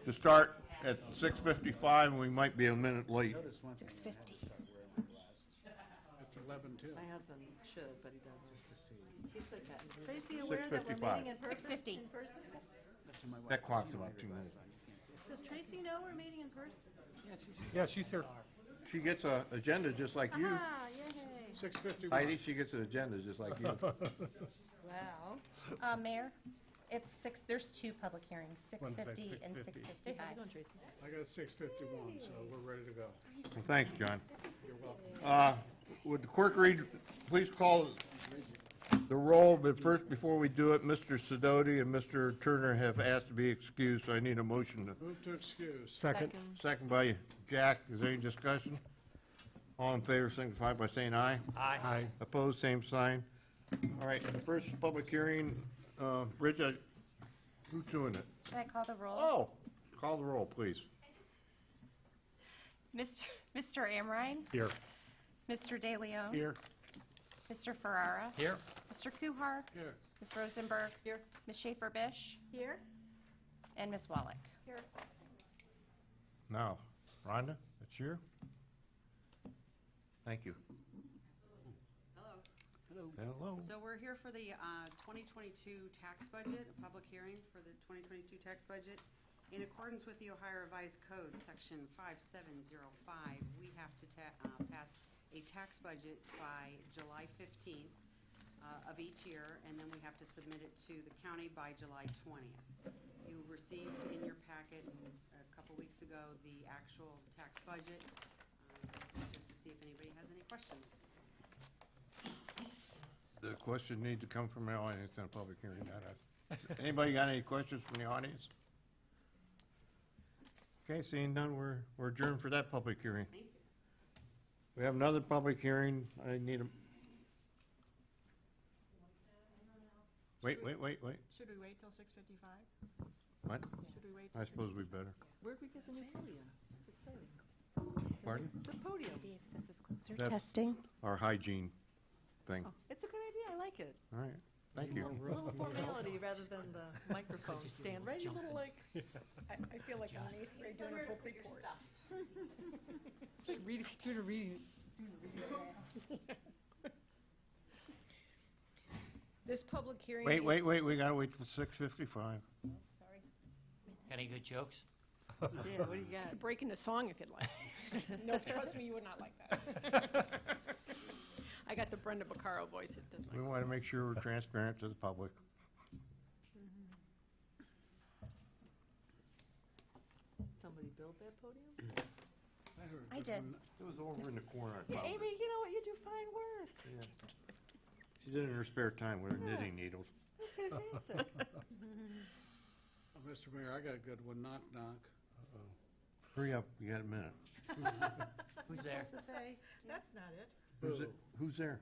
to start at 6:55, and we might be a minute late. 6:50. It's 11 too. My husband should, but he doesn't. Just to see. He's like that. Tracy, aware that we're 6:55. meeting in person? 6:50. In person? That clock's about 2 minutes. Does Tracy know we're meeting in person? Yeah, she's here. She gets an agenda just like you. Ah, yay. 6:51. Heidi, she gets an agenda just like you. Wow. Mayor, it's there's two public hearings, One's at 6:50 and 6:50. Hey, how's it 6:55. going, Tracy? I got 6:51, so we're ready to go. Well, thanks, John. You're welcome. Would the clerk please call the roll, but first, before we do it, Mr. Sidoti and Mr. Turner have asked to be excused, so I need a motion to. Move to excuse. Second. Second by Jack. Is there any discussion? All in favor, signify by saying aye. Aye. Opposed, same sign. All right, the first public hearing, Rich, who's doing it? Should I call the roll? Oh, call the roll, please. Mr. Amrine? Here. Mr. De Leon? Here. Mr. Ferrara? Here. Mr. Kuhar? Here. Ms. Rosenberg? Here. Ms. Schaefer-Bish? Here? And Ms. Wallach? Here. Now, Rhonda, it's you. Thank you. Hello. Hello. So we're here for the 2022 tax budget, a public hearing for the 2022 tax budget. In accordance with the Ohio Revised Code, Section 5705, we have to pass a tax budget by July 15th of each year, and then we have to submit it to the county by July 20th. You received in your packet a couple weeks ago the actual tax budget, just to see if anybody has any questions. The question needs to come from the audience in a public hearing, not us. Anybody got any questions from the audience? Okay, seeing none, we're adjourned for that public hearing. Thank you. We have another public hearing. I need a... Wait. Should we wait till 6:55? What? Should we wait? I suppose we better. Where'd we get the new podium? It's exciting. Pardon? The podium. Maybe if this is closer. That's Testing. our hygiene thing. Oh, it's a good idea. I like it. All right, thank you. A little formality rather than the microphone stand. Right, you little like. I feel like I'm in 8th grade doing a book report. Doing a reading. This public hearing. Wait, we gotta wait till 6:55. Any good jokes? Yeah, what do you got? Break into song if you'd like. No, trust me, you would not like that. I got the Brenda Vaccaro voice. It does We not. want to make sure we're transparent to the public. Somebody built that podium? I did. It was over in the corner. I Yeah, found Amy, it. you know what? You do fine work. Yeah. She did it in her spare time with her knitting needles. That's fantastic. Mr. Mayor, I got a good one. Knock, knock. Hurry up, you got a minute. Who's there? To say, That's not it. Who's there?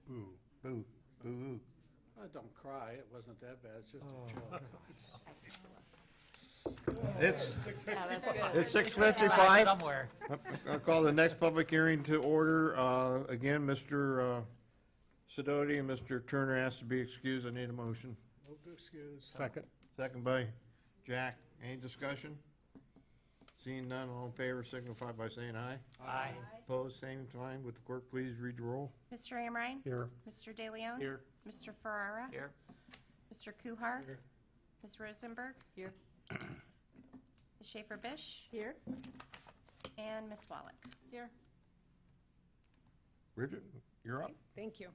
Boo. Boo. Boo. Don't cry. It wasn't that bad. It's just a joke. It's yeah, that's good. It's 6:55. Somewhere. I'll call the next public hearing to order. Again, Mr. Sidoti and Mr. Turner asked to be excused. I need a motion. Move to excuse. Second. Second by Jack. Any discussion? Seeing none, all in favor signify by saying aye. Aye. Opposed, same sign. Would the clerk please read the roll? Mr. Amrine? Here. Mr. De Leon? Here. Mr. Ferrara? Here. Mr. Kuhar? Here. Ms. Rosenberg? Here. Ms. Schaefer-Bish? Here? And Ms. Wallach? Here. Bridget, you're up. Thank you.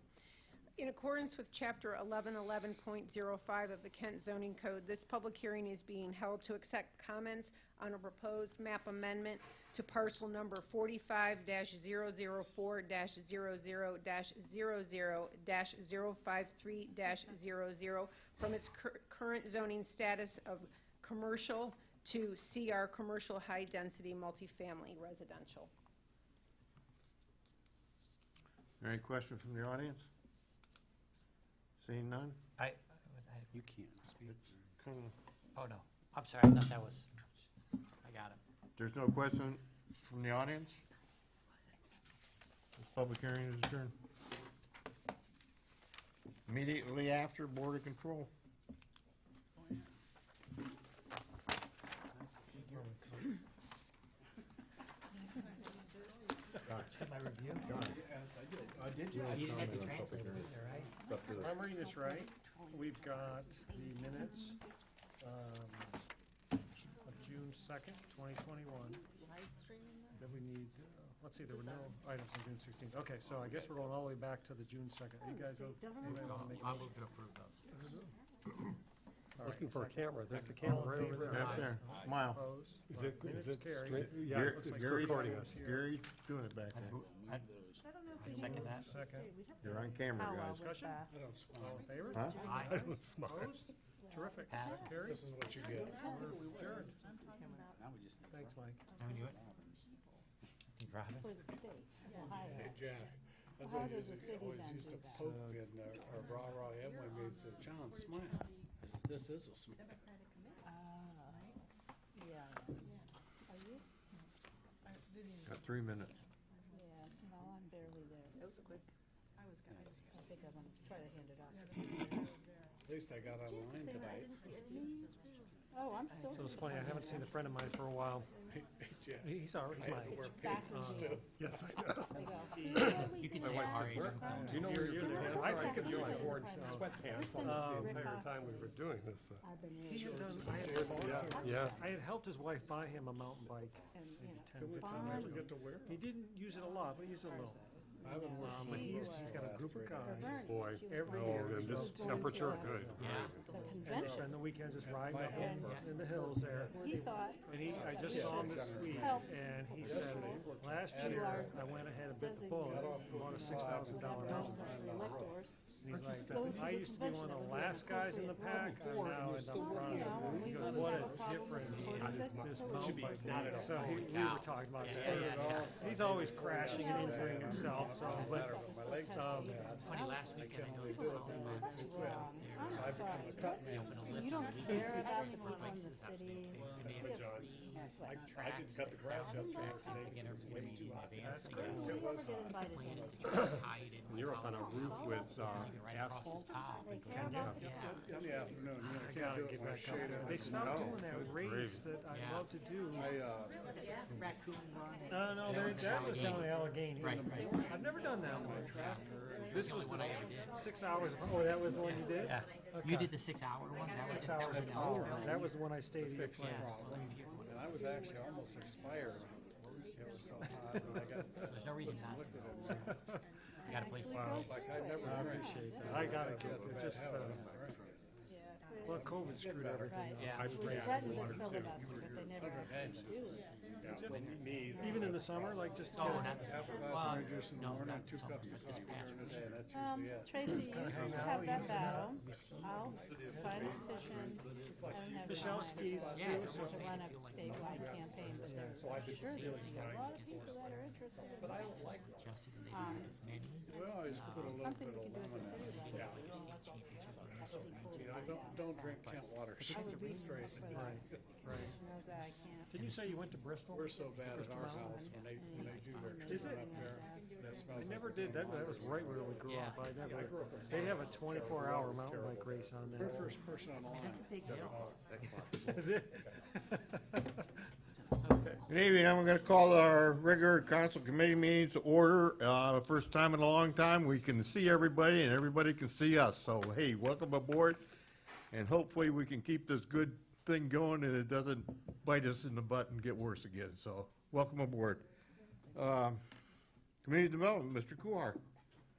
In accordance with Chapter 1111.05 of the Kent Zoning Code, this public hearing is being held to accept comments on a proposed map amendment to parcel number 45-004-00-00-053-00 from its current zoning status of commercial to CR commercial high-density multifamily residential. Any questions from the audience? Seeing none? You can't speak. Kinda- Oh, no. I'm sorry. I thought that was, I got it. There's no question from the audience? This public hearing is adjourned. Immediately after, Board of Control. review? Yes, I did. Did you? You didn't have to translate it either, right? If I'm reading this right, we've got the minutes of June 2nd, 2021. Live streaming that? Then we need, let's see, there were no items on June 16th. Okay, so I guess we're going all the way back to the June 2nd. You guys, anybody want to make a I'll motion? move to approve those. All right, Looking for a second. camera. That's the All camera in right over favor? there. Right there, smile. Opposed? Is All it, right, is minutes it carried. straight? Yeah, Gar- it looks like Gary's- recording us. Gary's doing it back there. I I don't know if we second do- that. Second. You're on camera, Oh, well, guys. with, Discussion? I don't smile. All in favor? Huh? Aye. I don't smile. Opposed? Terrific. Pass. Carried. This is what you get. We're adjourned. Thanks, Mike. How we do it? Steve Robbins? For the state. Ohio. Hey, Jack. That's How what does the I city always then used do to that? poke in our rah-rah Emily made, said, John, smile. This is a smile. Yeah. Are you? Got 3 minutes. Yeah, no, I'm barely there. That was quick. I think I'm gonna try to hand it off. At least I got online tonight. Oh, I'm so. So it's funny, I haven't seen a friend of mine for a while. Jack, He's all right, he's I had to my wear backwards papers too. Yes, I know. They go, You can "See say what we our did age. back then?" Do you know where you're there? Yeah, I that's think of right. you, I Yeah. wore sweatpants on the entire time we were doing this. I've been He really. had done, I had bought him- Yeah. I had helped his wife buy him a mountain bike And, you maybe know, 10, The only 15 time I years ever ago. get to wear He didn't use it a lot, but he used it a little. I haven't worn But shoes he's got a last group of 3 guys. days. Bernie, Boy, she was every going year to- Oh, she in this was going temperature, to, good. Yeah. The And convention. spend the weekend just riding My up hand- in the hills there. He thought. And I just Yeah. saw him this week, Help. and he said, last To year, our I went ahead and bit the bullet and bought a $6,000 mountain bike. Electors. And he's like, Go to I the used to be one of the convention last guys in the pack, I'm now in the front. He goes, what a difference this mountain bike makes. So we were talking about Yeah. He's always crashing and injuring himself, so, but, My legs are bad. Funny, last weekend I know you do it called anymore. about That's wrong. I'm I've become sorry. a cut man. You don't care about the people in the city. I did cut the grass yesterday. Again, every meeting in advance. We never get invited to Complain anything. it's just tied in. When you're up on a roof with Right across asphalt, the top. They care about the Yeah. In the afternoon, you know, I can't gotta do it get when I back up shade there. it. They stopped No, doing that it's race crazy. that I Yeah. love to do. Raccoon run. No, that was down in Allegheny. Right, right. I've never done that one. This the was only one I ever did. 6 hours, oh, that was the one you did? Yeah. Okay. You did the 6-hour one? That was 6 hours that of was power. Ellenville? That was the one I stayed at your Fix the place. problem. And I was actually almost expired. It was so hot, and I got. There's no reason not to. liquid in there. You got a place to Wow. stay. Like I never I drank. appreciate that. I gotta get it, just, well, COVID screwed everything Right. up. Yeah. I We drank threatened water this too. filibuster, but they never actually do. Me, Even in the summer, like just to Oh, get not, Half a glass well, of orange juice in the no, morning, not 2 so cups of much, coffee just past during the day, that's Um, usually it. Tracy, you hang out, have that eat, battle. whiskey. I'll sign a petition. I don't have it Michelle on mine, skis but Yeah, to don't run a feel like statewide campaign, but there's, I'm sure there's a lot of people that are interested in that. Justin, and they didn't have as many. Well, I used to put a little Something bit we of can do at lemon the in city it. level. You know, that's pretty cool to find out. Don't drink Kent water. I would be straight. Right, right. Knows that I can't. Didn't you say you went to Bristol? We're so bad at our house when they do their Is it? cleanup there. That smells I like never did, that was right where we grew up. I never, they have a 24-hour mountain bike race on We're there. the first person on the line. That's a big deal. Is it? Good evening, I'm gonna call our regular council committee meetings to order. First time in a long time, we can see everybody and everybody can see us. So, hey, welcome aboard. And hopefully we can keep this good thing going and it doesn't bite us in the butt and get worse again. So, welcome aboard. Community Development, Mr. Kuhar.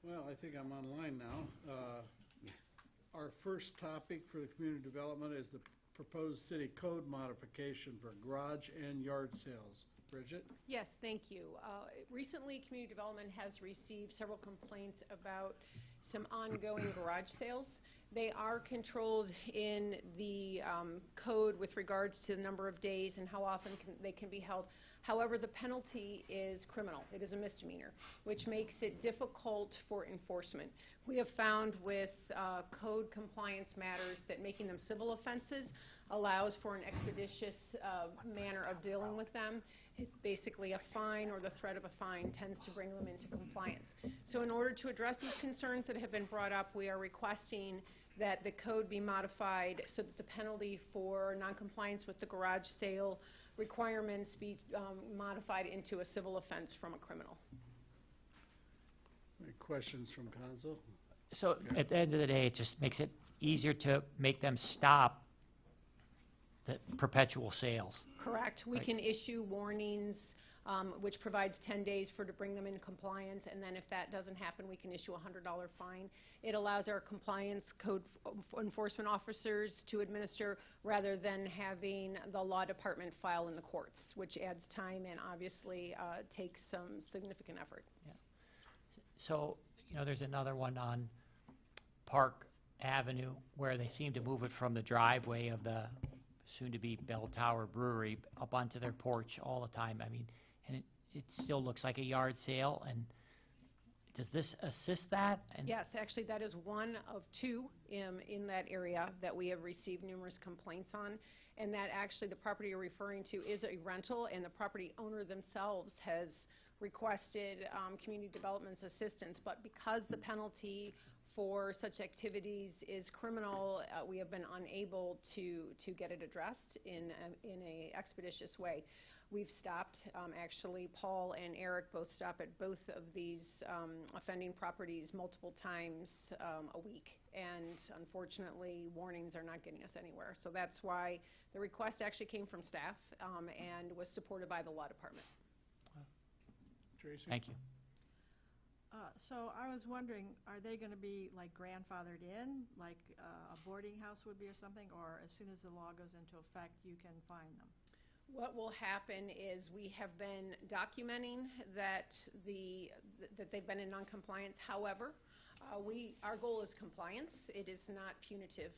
Well, I think I'm online now. Our first topic for the community development is the proposed city code modification for garage and yard sales. Bridget? Yes, thank you. Recently, Community Development has received several complaints about some ongoing garage sales. They are controlled in the code with regards to the number of days and how often they can be held. However, the penalty is criminal. It is a misdemeanor, which makes it difficult for enforcement. We have found with code compliance matters that making them civil offenses allows for an expeditious manner of dealing with them. Basically, a fine or the threat of a fine tends to bring them into compliance. So in order to address these concerns that have been brought up, we are requesting that the code be modified so that the penalty for noncompliance with the garage sale requirements be modified into a civil offense from a criminal. Any questions from council? So at the end of the day, it just makes it easier to make them stop the perpetual sales. Correct. We Right. can issue warnings, which provides 10 days to bring them in compliance, and then if that doesn't happen, we can issue a $100 fine. It allows our compliance code enforcement officers to administer rather than having the law department file in the courts, which adds time and obviously takes some significant effort. So, there's another one on Park Avenue where they seem to move it from the driveway of the soon-to-be Bell Tower Brewery up onto their porch all the time. I mean, and it still looks like a yard sale, and does this assist that? And Yes, actually, that is one of two in that area that we have received numerous complaints on, and that actually the property you're referring to is a rental, and the property owner themselves has requested community development's assistance, but because the penalty for such activities is criminal, we have been unable to get it addressed in a expeditious way. We've stopped, actually, Paul and Eric both stop at both of these offending properties multiple times a week, and unfortunately, warnings are not getting us anywhere. So that's why the request actually came from staff and was supported by the law department. Tracy? Thank you. So I was wondering, are they going to be like grandfathered in, like a boarding house would be or something, or as soon as the law goes into effect, you can find them? What will happen is we have been documenting that they've been in noncompliance. However, our goal is compliance. It is not punitive.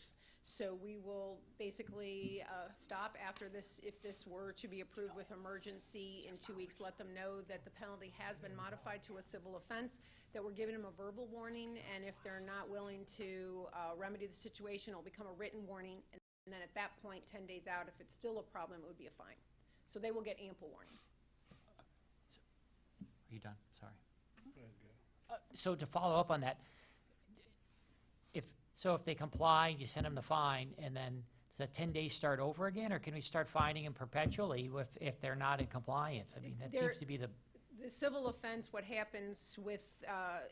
So we will basically stop after this, if this were to be approved with emergency in 2 weeks, let them know that the penalty has been modified to a civil offense, that we're giving them a verbal warning, and if they're not willing to remedy the situation, it'll become a written warning, and then at that point, 10 days out, if it's still a problem, it would be a fine. So they will get ample warning. Are you done? Sorry. Go ahead, Gail. So to follow up on that, if they comply, you send them the fine, and then does that 10 days start over again, or can we start fining them perpetually if they're not in compliance? I mean, that seems to be the civil offense, what happens with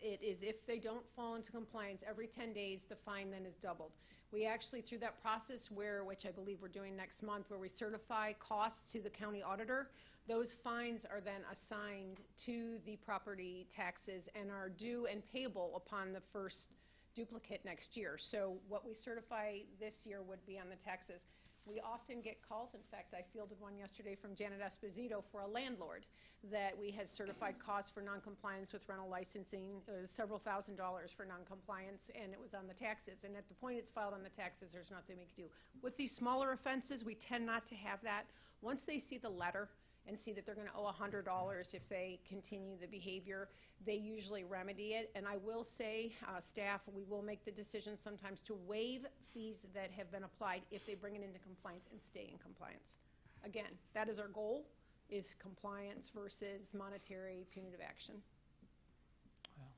it is if they don't fall into compliance, every 10 days, the fine then is doubled. We actually, through that process which I believe we're doing next month, where we certify costs to the county auditor, those fines are then assigned to the property taxes and are due and payable upon the first duplicate next year. So what we certify this year would be on the taxes. We often get calls. In fact, I fielded one yesterday from Janet Esposito for a landlord that we had certified costs for noncompliance with rental licensing, several $1,000s for noncompliance, and it was on the taxes. And at the point it's filed on the taxes, there's nothing we can do. With these smaller offenses, we tend not to have that. Once they see the letter and see that they're going to owe $100 if they continue the behavior, they usually remedy it. And I will say, staff, we will make the decision sometimes to waive fees that have been applied if they bring it into compliance and stay in compliance. Again, that is our goal, is compliance versus monetary punitive action. Well,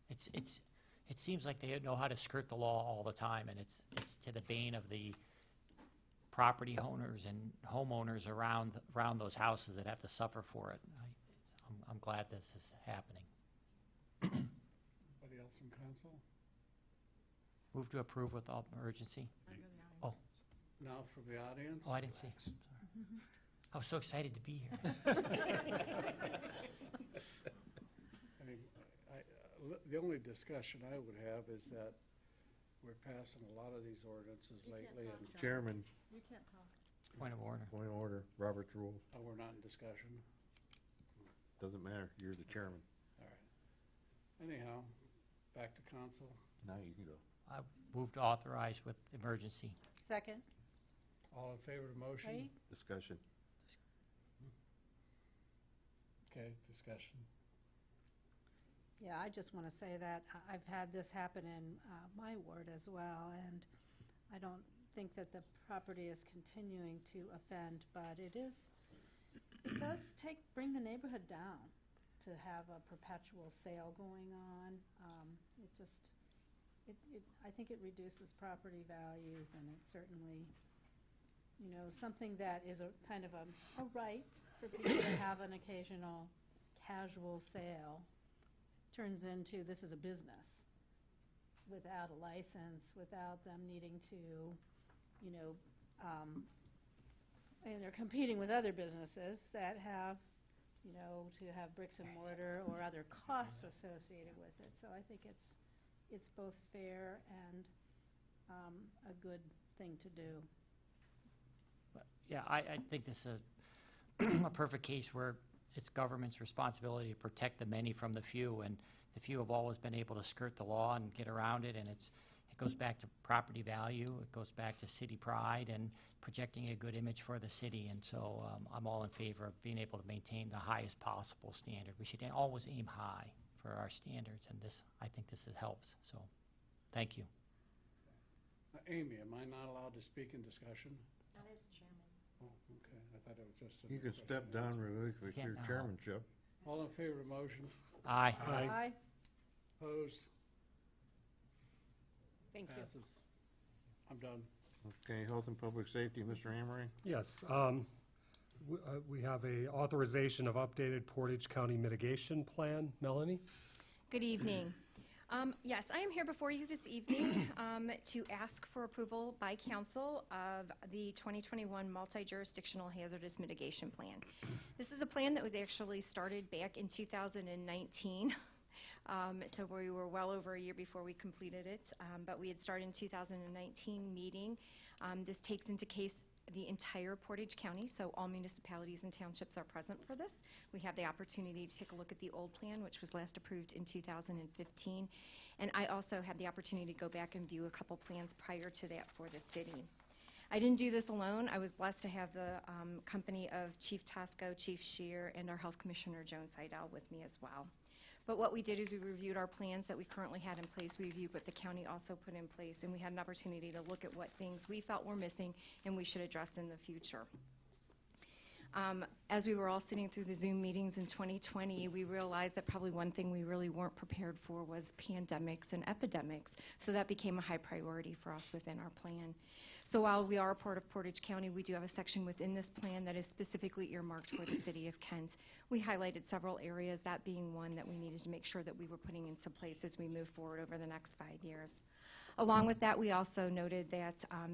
it seems like they know how to skirt the law all the time, and it's to the bane of the property owners and homeowners around those houses that have to suffer for it. I'm glad this is happening. Anybody else from council? Move to approve with all urgency. Oh, Now from the audience? I didn't see. Sorry. I was so excited to be here. The only discussion I would have is that we're passing a lot of these ordinances lately, and Chairman, You can't talk. Point of order. point of order, Robert's rule. we're not in discussion. Doesn't matter, you're the chairman. All right. Anyhow, back to council. Now you can go. I move to authorize with emergency. Second. All in favor of the motion? Wait. Discussion. Okay, discussion. Yeah, I just want to say that I've had this happen in my ward as well, and I don't think that the property is continuing to offend, but it does bring the neighborhood down to have a perpetual sale going on. I think it reduces property values, and it's certainly, something that is a kind of a right for people to have an occasional casual sale turns into, this is a business without a license, without them needing to, you know, and they're competing with other businesses that have, you know, to have bricks and mortar or other costs associated with it. So I think it's both fair and a good thing to do. Yeah, I think this is a perfect case where it's government's responsibility to protect the many from the few, and the few have always been able to skirt the law and get around it, and it goes back to property value, it goes back to city pride and projecting a good image for the city, and so I'm all in favor of being able to maintain the highest possible standard. We should always aim high for our standards, and I think this helps, so thank you. Amy, am I not allowed to speak in discussion? Not as chairman. Oh, okay, I thought it was just a... You can step down real quick with Can't your now. chairmanship. All in favor of the motion? Aye. Aye. Opposed? Thank you. Passes. I'm done. Okay, Health and Public Safety, Mr. Amory. Yes, we have a authorization of updated Portage County mitigation plan. Melanie? Good evening. Yes, I am here before you this evening to ask for approval by council of the 2021 Multi-Jurisdictional Hazardous Mitigation Plan. This is a plan that was actually started back in 2019. So we were well over a year before we completed it, but we had started in 2019 meeting. This takes into case the entire Portage County, so all municipalities and townships are present for this. We have the opportunity to take a look at the old plan, which was last approved in 2015, and I also had the opportunity to go back and view a couple plans prior to that for the city. I didn't do this alone. I was blessed to have the company of Chief Tosco, Chief Scheer, and our Health Commissioner, Joan Seidel, with me as well. But what we did is we reviewed our plans that we currently had in place, we reviewed what the county also put in place, and we had an opportunity to look at what things we felt were missing and we should address in the future. As we were all sitting through the Zoom meetings in 2020, we realized that probably one thing we really weren't prepared for was pandemics and epidemics, so that became a high priority for us within our plan. So while we are a part of Portage County, we do have a section within this plan that is specifically earmarked for the city of Kent. We highlighted several areas, that being one that we needed to make sure that we were putting into place as we move forward over the next 5 years. Along with that, we also noted that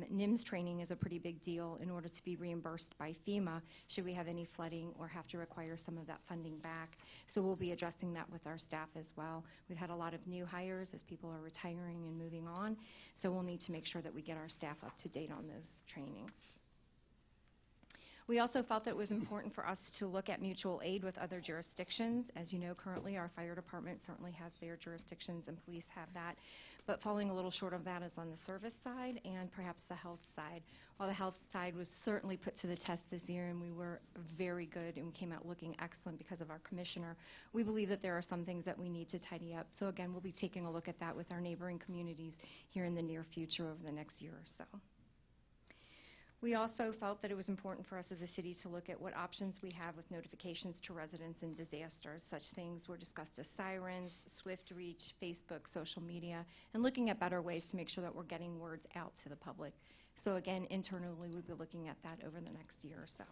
NIMS training is a pretty big deal in order to be reimbursed by FEMA should we have any flooding or have to require some of that funding back. So we'll be addressing that with our staff as well. We've had a lot of new hires as people are retiring and moving on, so we'll need to make sure that we get our staff up to date on those trainings. We also felt that it was important for us to look at mutual aid with other jurisdictions. As you know, currently our fire department certainly has their jurisdictions and police have that. But falling a little short of that is on the service side and perhaps the health side. While the health side was certainly put to the test this year and we were very good and we came out looking excellent because of our commissioner, we believe that there are some things that we need to tidy up. So again, we'll be taking a look at that with our neighboring communities here in the near future over the next year or so. We also felt that it was important for us as a city to look at what options we have with notifications to residents in disasters. Such things were discussed as sirens, swift reach, Facebook, social media, and looking at better ways to make sure that we're getting words out to the public. So again, internally, we'll be looking at that over the next year or so.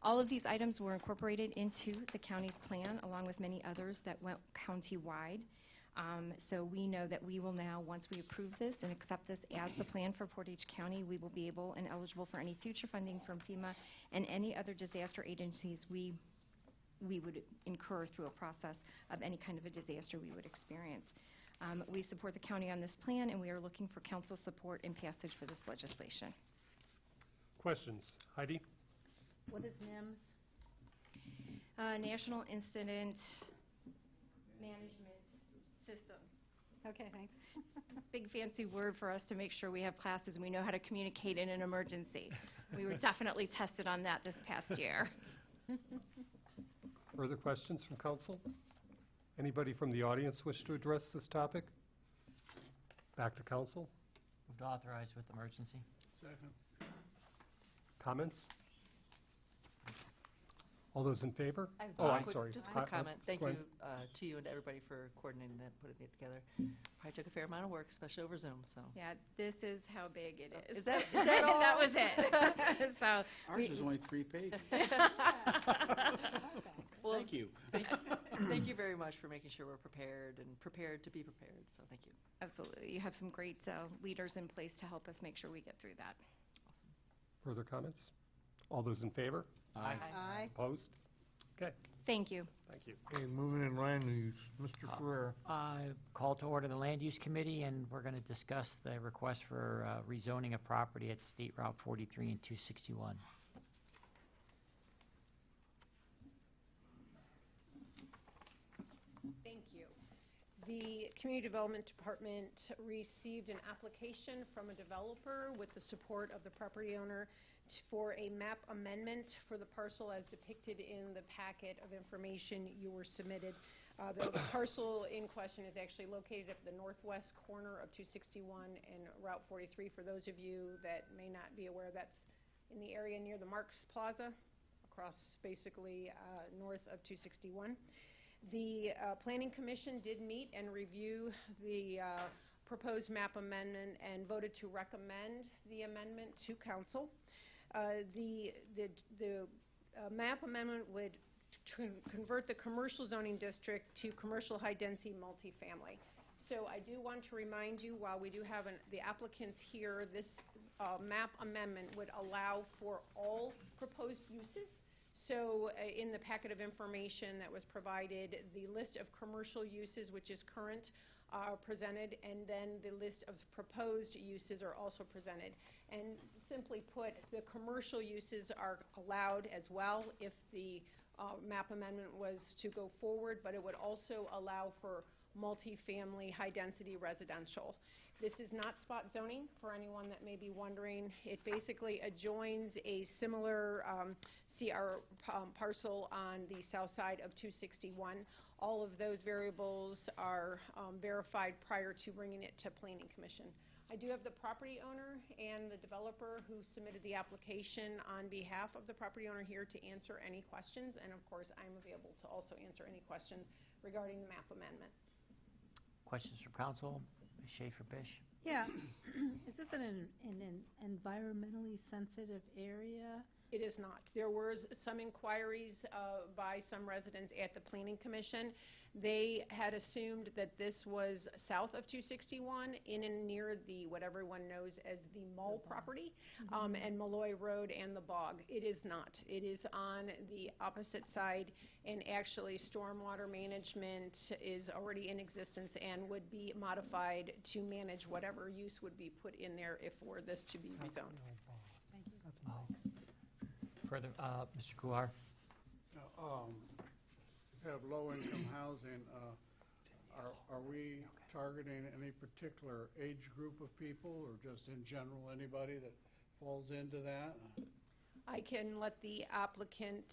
All of these items were incorporated into the county's plan, along with many others that went county-wide. So we know that we will now, once we approve this and accept this as the plan for Portage County, we will be able and eligible for any future funding from FEMA and any other disaster agencies we would incur through a process of any kind of a disaster we would experience. We support the county on this plan, and we are looking for council support and passage for this legislation. Questions? Heidi? What is NIMS? National Incident Management System. Okay, thanks. Big fancy word for us to make sure we have classes and we know how to communicate in an emergency. We were definitely tested on that this past year. Further questions from council? Anybody from the audience wish to address this topic? Back to council. Move to authorize with emergency. Second. Comments? All those in favor? I have Oh, I'm quick- sorry. Just a quick comment. Thank go you ahead. to you and everybody for coordinating that, putting it together. Probably took a fair amount of work, especially over Zoom, so. Yeah, this is how big it is. Is that all? That was it. So Ours is only 3 pages. Okay. Well, Thank you. Thank you very much for making sure we're prepared and prepared to be prepared, so thank you. Absolutely. You have some great leaders in place to help us make sure we get through that. Further comments? All those in favor? Aye. Aye. Opposed? Okay, Thank you. thank you. Okay, moving in line is Mr. Ferrer. Call to order the Land Use Committee, and we're going to discuss the request for rezoning a property at State Route 43 and 261. Thank you. The Community Development Department received an application from a developer with the support of the property owner for a map amendment for the parcel as depicted in the packet of information you were submitted. The parcel in question is actually located at the northwest corner of 261 and Route 43. For those of you that may not be aware, that's in the area near the Marks Plaza, across basically north of 261. The Planning Commission did meet and review the proposed map amendment and voted to recommend the amendment to Council. The map amendment would convert the commercial zoning district to commercial high-density multifamily. So I do want to remind you, while we do have the applicants here, this map amendment would allow for all proposed uses. So in the packet of information that was provided, the list of commercial uses, which is current, are presented, and then the list of proposed uses are also presented. And simply put, the commercial uses are allowed as well if the map amendment was to go forward, but it would also allow for multifamily high-density residential. This is not spot zoning, for anyone that may be wondering. It basically adjoins a similar CR parcel on the south side of 261. All of those variables are verified prior to bringing it to Planning Commission. I do have the property owner and the developer who submitted the application on behalf of the property owner here to answer any questions, and of course I'm available to also answer any questions regarding the map amendment. Questions from council? Ms. Schaefer-Bish? Yeah. Is this an environmentally sensitive area? It is not. There were some inquiries by some residents at the Planning Commission. They had assumed that this was south of 261 in and near the, what everyone knows as the Mull property, and Malloy Road and the bog. It is not. It is on the opposite side, and actually stormwater management is already in existence and would be modified to manage whatever use would be put in there if were this to be rezoned. Thank you. Further, Mr. Kuhar? Have low-income housing, are we targeting any particular age group of people, or just in general, anybody that falls into that? I can let the applicant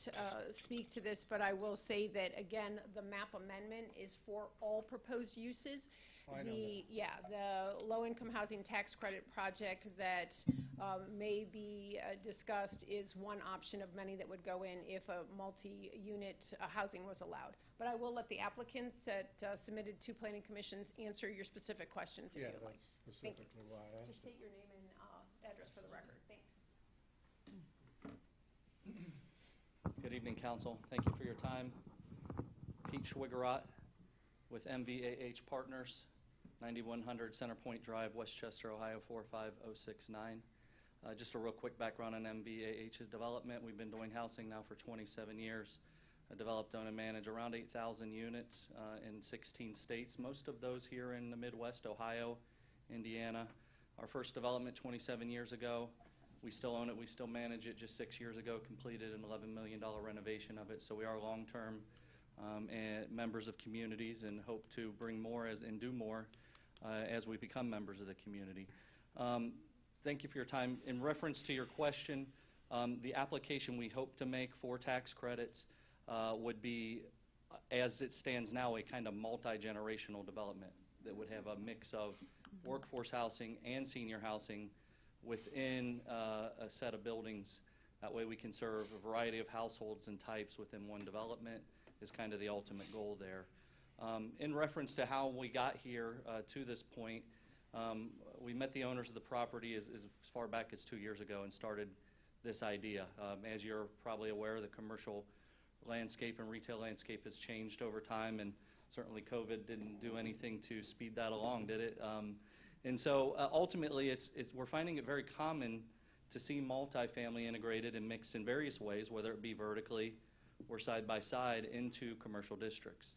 speak to this, but I will say that, again, the map amendment is for all proposed uses. I know that. The low-income housing tax credit project that may be discussed is one option of many that would go in if a multi-unit housing was allowed. But I will let the applicants that submitted to Planning Commissions answer your specific questions if you'd like. That's specifically why I asked. Just state your name and address for the record. Thanks. Good evening, Council. Thank you for your time. Pete Schwigerot with MVAH Partners, 9100 Centerpoint Drive, Westchester, Ohio 45069. Just a real quick background on MVAH's development. We've been doing housing now for 27 years. I developed, own, and manage around 8,000 units in 16 states, most of those here in the Midwest, Ohio, Indiana. Our first development 27 years ago. We still own it, we still manage it. Just 6 years ago, completed an $11 million renovation of it. So we are long-term members of communities and hope to bring more and do more as we become members of the community. Thank you for your time. In reference to your question, the application we hope to make for tax credits would be, as it stands now, a kind of multi-generational development that would have a mix of workforce housing and senior housing within a set of buildings. That way we can serve a variety of households and types within one development is kind of the ultimate goal there. In reference to how we got here to this point, we met the owners of the property as far back as 2 years ago and started this idea. As you're probably aware, the commercial landscape and retail landscape has changed over time, and certainly COVID didn't do anything to speed that along, did it? And so ultimately, we're finding it very common to see multifamily integrated and mixed in various ways, whether it be vertically or side by side, into commercial districts.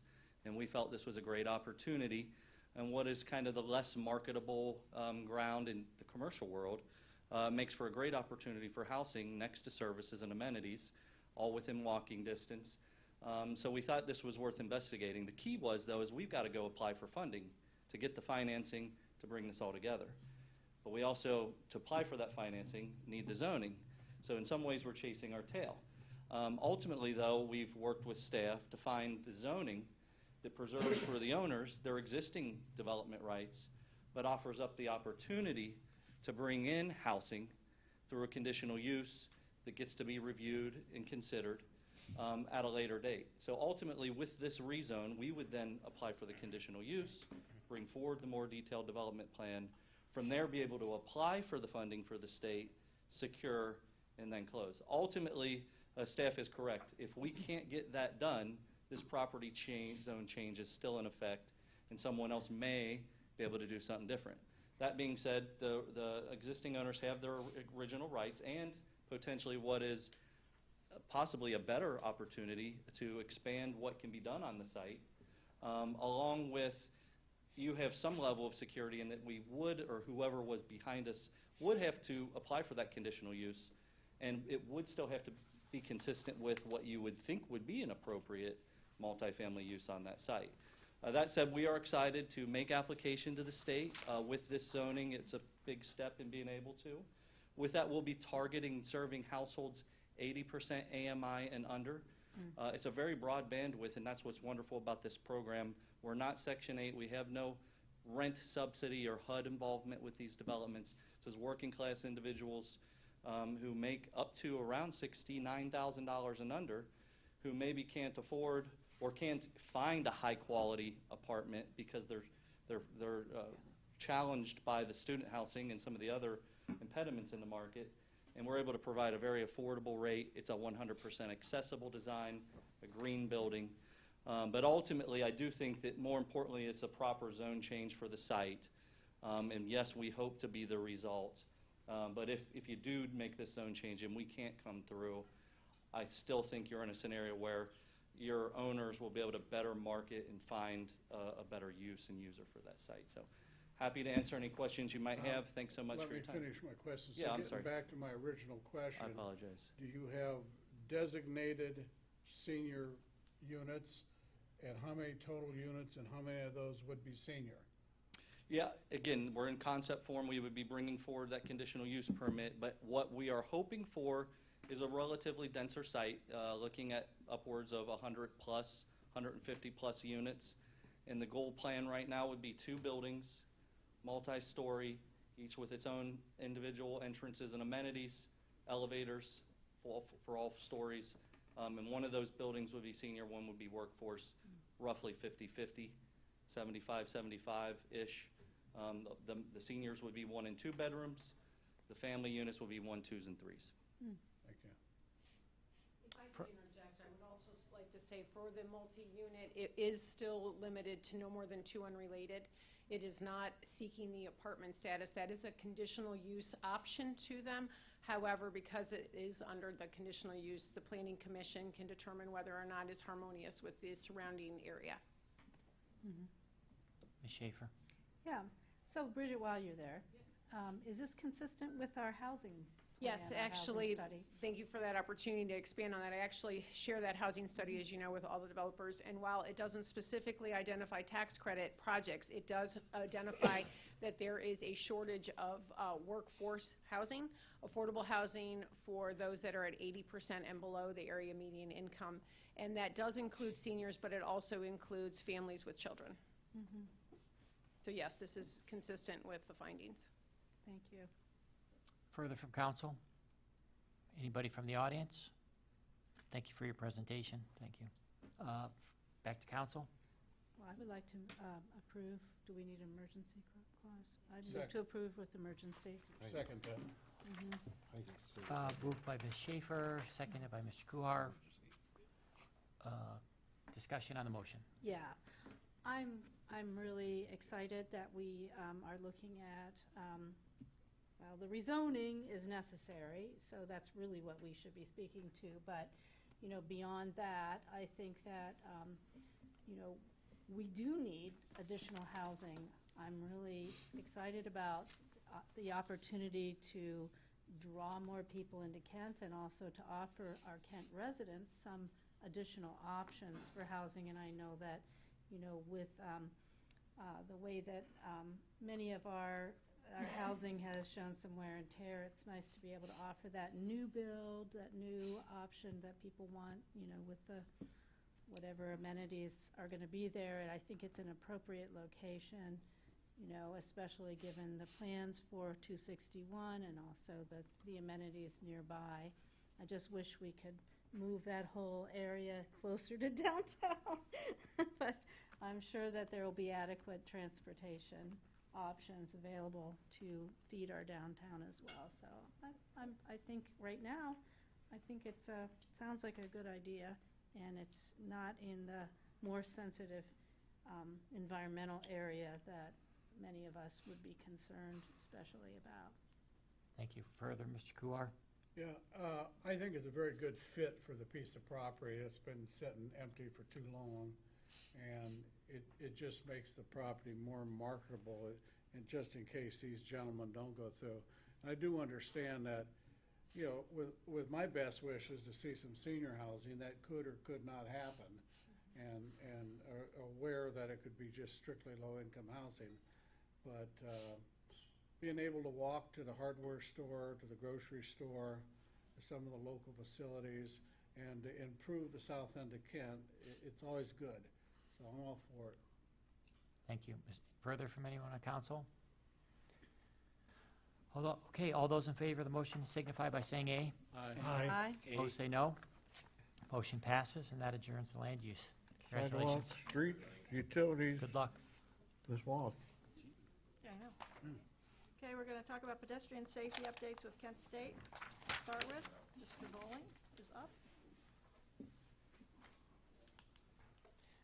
And we felt this was a great opportunity, and what is kind of the less marketable ground in the commercial world makes for a great opportunity for housing next to services and amenities, all within walking distance. So we thought this was worth investigating. The key was, though, is we've got to go apply for funding to get the financing to bring this all together. But we also, to apply for that financing, need the zoning. So in some ways, we're chasing our tail. Ultimately, though, we've worked with staff to find the zoning that preserves for the owners their existing development rights, but offers up the opportunity to bring in housing through a conditional use that gets to be reviewed and considered at a later date. So ultimately, with this rezone, we would then apply for the conditional use, bring forward the more detailed development plan, from there be able to apply for the funding for the state, secure, and then close. Ultimately, staff is correct. If we can't get that done, this property zone change is still in effect, and someone else may be able to do something different. That being said, the existing owners have their original rights and potentially what is possibly a better opportunity to expand what can be done on the site, along with you have some level of security in that we would, or whoever was behind us, would have to apply for that conditional use, and it would still have to be consistent with what you would think would be an appropriate multifamily use on that site. That said, we are excited to make application to the state with this zoning. It's a big step in being able to. With that, we'll be targeting serving households 80% AMI and under. It's a very broad bandwidth, and that's what's wonderful about this program. We're not Section 8. We have no rent subsidy or HUD involvement with these developments. This is working class individuals who make up to around $69,000 and under, who maybe can't afford or can't find a high quality apartment because they're challenged by the student housing and some of the other impediments in the market. And we're able to provide a very affordable rate. It's a 100% accessible design, a green building. But ultimately, I do think that more importantly, it's a proper zone change for the site. And yes, we hope to be the result. But if you do make this zone change and we can't come through, I still think you're in a scenario where your owners will be able to better market and find a better use and user for that site. So happy to answer any questions you might have. Thanks so much for your time. Let me finish my question. Yeah, I'm sorry. Getting back to my original question. I apologize. Do you have designated senior units, and how many total units, and how many of those would be senior? Yeah, again, we're in concept form. We would be bringing forward that conditional use permit, but what we are hoping for is a relatively denser site, looking at upwards of 100 plus, 150 plus units. And the goal plan right now would be 2 buildings, multi-story, each with its own individual entrances and amenities, elevators for all stories. And one of those buildings would be senior, one would be workforce, roughly 50-50, 75-75-ish. The seniors would be 1 and 2 bedrooms. The family units would be 1, 2s, and 3s. Thank you. If I could interject, I would also like to say for the multi-unit, it is still limited to no more than 2 unrelated. It is not seeking the apartment status. That is a conditional use option to them. However, because it is under the conditional use, the Planning Commission can determine whether or not it's harmonious with the surrounding area. Ms. Schaefer? Yeah. So Bridget, while you're there, is this consistent with our housing Yes, plan, our actually, housing study? thank you for that opportunity to expand on that. I actually share that housing study, as you know, with all the developers, and while it doesn't specifically identify tax credit projects, it does identify that there is a shortage of workforce housing, affordable housing for those that are at 80% and below the area median income, and that does include seniors, but it also includes families with children. So yes, this is consistent with the findings. Thank you. Further from council? Anybody from the audience? Thank you for your presentation. Thank you. Back to council. Well, I would like to approve. Do we need an emergency clause? I'd move to approve with emergency. Second that. Moved by Ms. Schaefer, seconded by Mr. Kuhar. discussion on the motion. Yeah, I'm really excited that we are looking at, well, the rezoning is necessary, so that's really what we should be speaking to. But, you know, beyond that, I think that, you know, we do need additional housing. I'm really excited about the opportunity to draw more people into Kent and also to offer our Kent residents some additional options for housing. And I know that, you know, with the way that many of our housing has shown some wear and tear, it's nice to be able to offer that new build, that new option that people want, you know, with the whatever amenities are going to be there. And I think it's an appropriate location, you know, especially given the plans for 261 and also the amenities nearby. I just wish we could move that whole area closer to downtown. But I'm sure that there will be adequate transportation options available to feed our downtown as well. So I think right now, I think it sounds like a good idea, and it's not in the more sensitive environmental area that many of us would be concerned especially about. Thank you. Further, Mr. Kuhar? Yeah, I think it's a very good fit for the piece of property that's been sitting empty for too long, and it just makes the property more marketable, and just in case these gentlemen don't go through. I do understand that, you know, with my best wishes to see some senior housing, that could or could not happen, and are aware that it could be just strictly low-income housing. But being able to walk to the hardware store, to the grocery store, to some of the local facilities, and to improve the south end of Kent, it's always good. So I'm all for it. Thank you. Further from anyone on council? Okay, all those in favor of the motion signify by saying aye. Aye. Aye. Opposed, say no. Motion passes, and that adjourns the land use. Congratulations. Sidewalks, streets, utilities. Good luck. This Wallace. Yeah, I know. Okay, we're going to talk about pedestrian safety updates with Kent State. To start with, Mr. Bowling is up.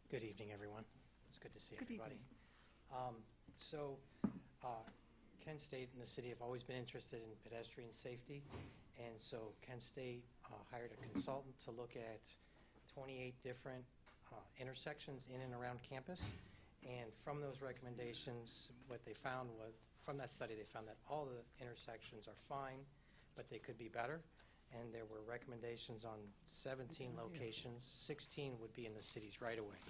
Good evening, everyone. It's good to see Good everybody. Kent State and the city have always been interested in pedestrian safety, and so Kent State hired a consultant to look at 28 different intersections in and around campus. And from those recommendations, what they found was, from that study, they found that all the intersections are fine, but they could be better. And there were recommendations on 17 locations. 16 would be in the city's right-of-way.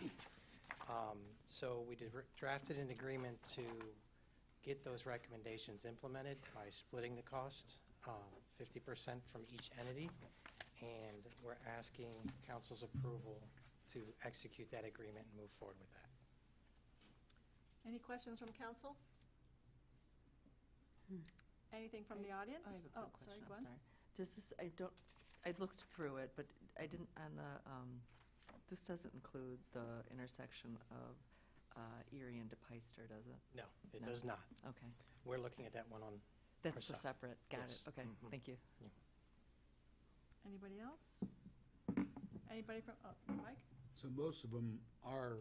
So we drafted an agreement to get those recommendations implemented by splitting the cost, 50% from each entity. And we're asking council's approval to execute that agreement and move forward with that. Any questions from council? Anything from the audience? I have a quick sorry, question, Gwen. I'm sorry. Does this, I looked through it, but I didn't, on the, this doesn't include the intersection of Erie and DePeyster, does it? No, it No. does not. Okay. We're looking at that one on That's our a side. separate, got Yes. it, okay, Mhm. thank you. Anybody else? Anybody from, Mike? So most of them are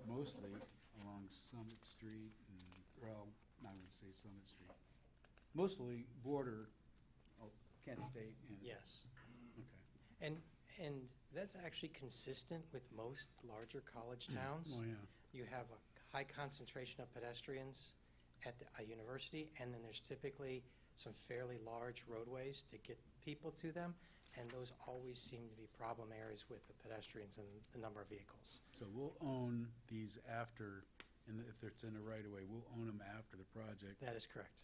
mostly along Summit Street and, well, I would say Summit Street. Mostly border Kent State and... Yes. Okay. And that's actually consistent with most larger college towns. Oh, yeah. You have a high concentration of pedestrians at a university, and then there's typically some fairly large roadways to get people to them, and those always seem to be problem areas with the pedestrians and the number of vehicles. So we'll own these after, and if it's in the right-of-way, we'll own them after the project. That is correct.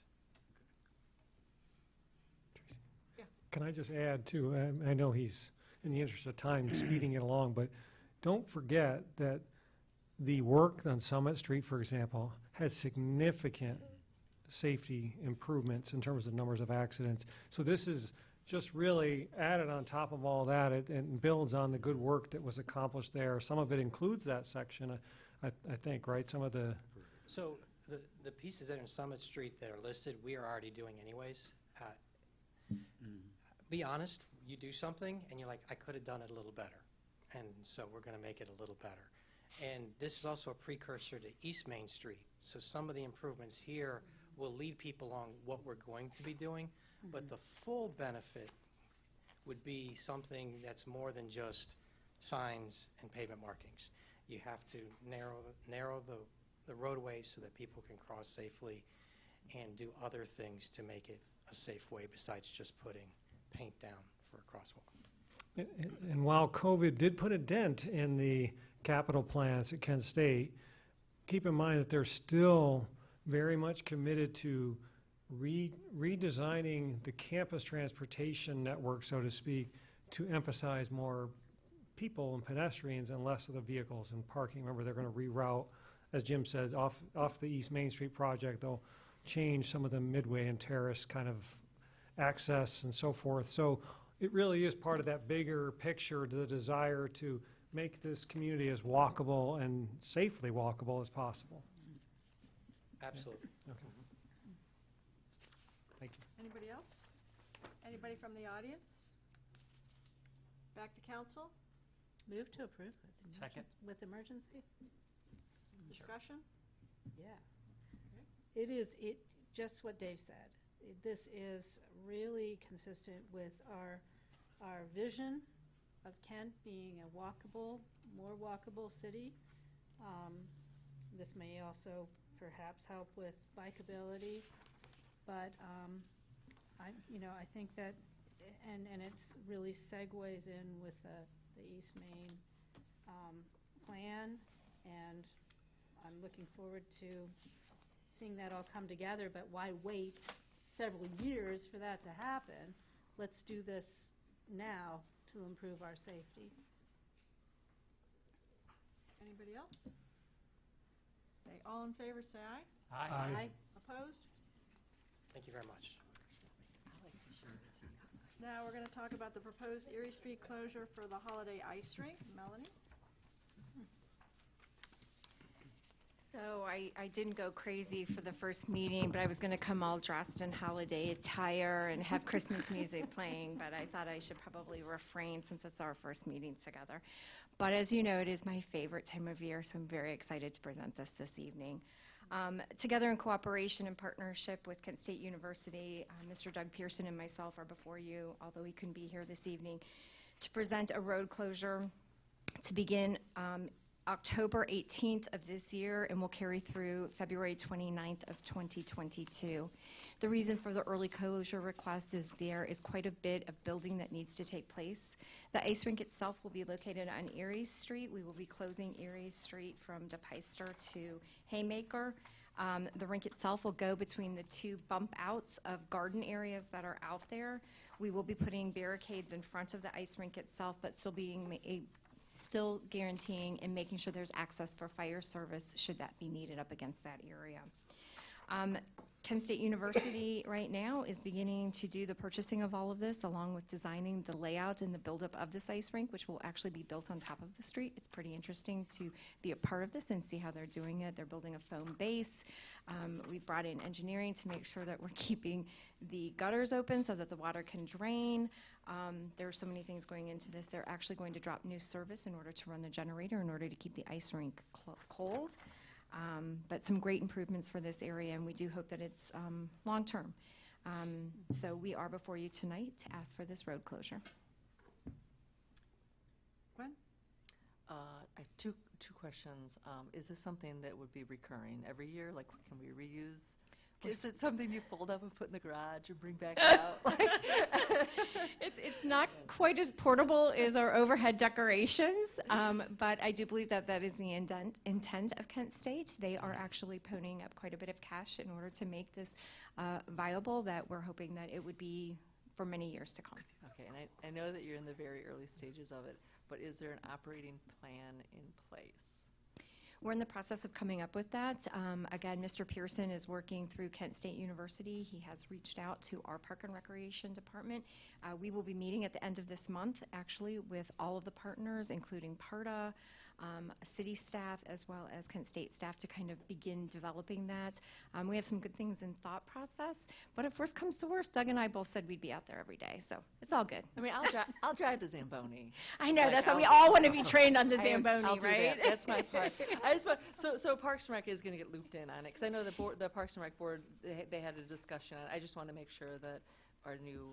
Can I just add, too, I know he's, in the interest of time, speeding it along, but don't forget that the work on Summit Street, for example, has significant safety improvements in terms of numbers of accidents. So this is just really added on top of all that. It builds on the good work that was accomplished there. Some of it includes that section, I think, right? Some of the... So the pieces that are in Summit Street that are listed, we are already doing anyways. Be honest, you do something, and you're like, I could have done it a little better. and so we're going to make it a little better. And this is also a precursor to East Main Street, so some of the improvements here will lead people along what we're going to be doing, but the full benefit would be something that's more than just signs and pavement markings. You have to narrow the roadway so that people can cross safely and do other things to make it a safe way besides just putting paint down for a crosswalk. And while COVID did put a dent in the capital plans at Kent State, keep in mind that they're still very much committed to redesigning the campus transportation network, so to speak, to emphasize more people and pedestrians and less of the vehicles and parking. Remember, they're going to reroute, as Jim said, off the East Main Street project. They'll change some of the Midway and Terrace kind of access and so forth. So it really is part of that bigger picture, the desire to make this community as walkable and safely walkable as possible. Absolutely. Okay. Thank you. Anybody else? Anybody from the audience? Back to council? Move to approve Second. with emergency? Discussion? Yeah. It is, just what Dave said. This is really consistent with our vision of Kent being a walkable, more walkable city. This may also perhaps help with bikeability, but I think that, and it's really segues in with the East Main plan, and I'm looking forward to seeing that all come together. But why wait several years for that to happen? Let's do this now to improve our safety. Anybody else? Okay, all in favor say aye. Aye. Opposed? Thank you very much. Now we're going to talk about the proposed Erie Street closure for the Holiday Ice Rink. Melanie? So I didn't go crazy for the first meeting, but I was going to come all dressed in holiday attire and have Christmas music playing, but I thought I should probably refrain since it's our first meeting together. But as you know, it is my favorite time of year, so I'm very excited to present this evening. Together in cooperation and partnership with Kent State University, Mr. Doug Pearson and myself are before you, although he couldn't be here this evening, to present a road closure to begin October 18th of this year and will carry through February 29th of 2022. The reason for the early closure request is there is quite a bit of building that needs to take place. The ice rink itself will be located on Erie Street. We will be closing Erie Street from DePeyster to Haymaker. The rink itself will go between the two bump outs of garden areas that are out there. We will be putting barricades in front of the ice rink itself, but still guaranteeing and making sure there's access for fire service should that be needed up against that area. Kent State University right now is beginning to do the purchasing of all of this, along with designing the layout and the buildup of this ice rink, which will actually be built on top of the street. It's pretty interesting to be a part of this and see how they're doing it. They're building a foam base. We've brought in engineering to make sure that we're keeping the gutters open so that the water can drain. There are so many things going into this. They're actually going to drop new service in order to run the generator in order to keep the ice rink cold. But some great improvements for this area, and we do hope that it's long-term. So we are before you tonight to ask for this road closure. Gwen? I have two questions. Is this something that would be recurring every year? Like, can we reuse? Is it something you fold up and put in the garage and bring back out? It's not quite as portable as our overhead decorations, but I do believe that that is the intent of Kent State. They are actually ponying up quite a bit of cash in order to make this viable, that we're hoping that it would be for many years to come. Okay, and I know that you're in the very early stages of it, but is there an operating plan in place? We're in the process of coming up with that. Again, Mr. Pearson is working through Kent State University. He has reached out to our Park and Recreation Department. We will be meeting at the end of this month, actually, with all of the partners, including PARTA, city staff as well as Kent State staff to kind of begin developing that. We have some good things in thought process, but if worse comes to worse, Doug and I both said we'd be out there every day, so it's all good. I mean, I'll drive the Zamboni. I know, Like, that's why we I'll- all want to be trained on the I'll Zamboni, do right? that. That's my part. I just want, so Parks and Rec is going to get looped in on it, because I know the Parks and Rec board, they had a discussion on it. I just want to make sure that our new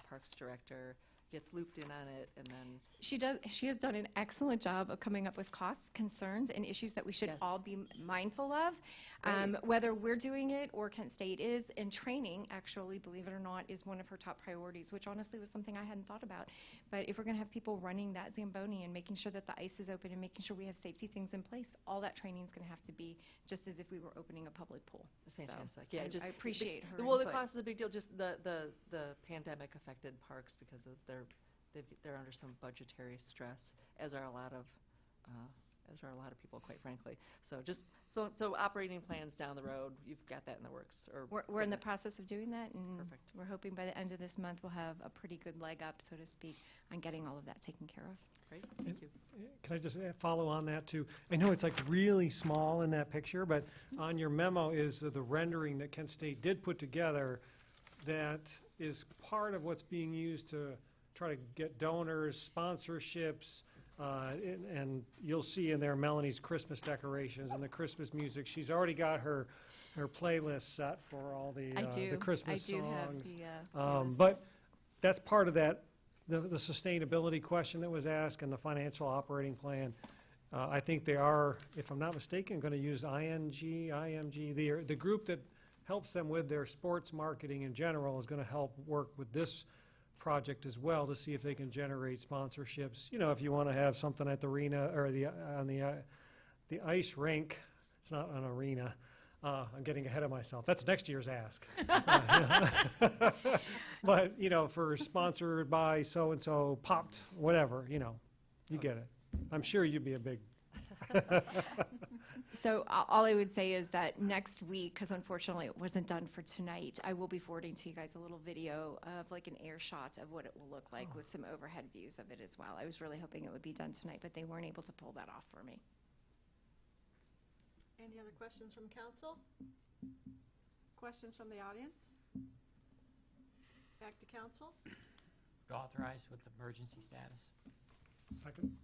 Parks director gets looped in on it, and then She has done an excellent job of coming up with costs, concerns, and issues that we should Yes. all be mindful of. Great. Whether we're doing it or Kent State is, and training, actually, believe it or not, is one of her top priorities, which honestly was something I hadn't thought about. But if we're going to have people running that Zamboni and making sure that the ice is open and making sure we have safety things in place, all that training is going to have to be just as if we were opening a public pool. fantastic. So Yeah, I appreciate her Well, the input. cost is a big deal. Just the pandemic affected parks because of they're under some budgetary stress, as are a lot of people, quite frankly. So operating plans down the road, you've got that in the works. Or We're in the process of doing that, and Perfect. we're hoping by the end of this month we'll have a pretty good leg up, so to speak, on getting all of that taken care of. Great, thank you. Can I just follow on that too? I know it's like really small in that picture, but on your memo is the rendering that Kent State did put together that is part of what's being used to try to get donors, sponsorships, and you'll see in there Melanie's Christmas decorations and the Christmas music. She's already got her playlist set for all the Christmas I do songs. have the playlist. But that's part of that, the sustainability question that was asked and the financial operating plan. I think they are, if I'm not mistaken, going to use IMG. The group that helps them with their sports marketing in general is going to help work with this project as well to see if they can generate sponsorships. You know, if you want to have something at the arena or on the ice rink, it's not an arena. I'm getting ahead of myself. That's next year's ask. But, you know, for sponsored by so-and-so, popped, whatever, you know, you get it. I'm sure you'd be a big... So all I would say is that next week, because unfortunately it wasn't done for tonight, I will be forwarding to you guys a little video of like an air shot of what it will look like with some overhead views of it as well. I was really hoping it would be done tonight, but they weren't able to pull that off for me. Any other questions from council? Questions from the audience? Back to council. To authorize with emergency status. Second.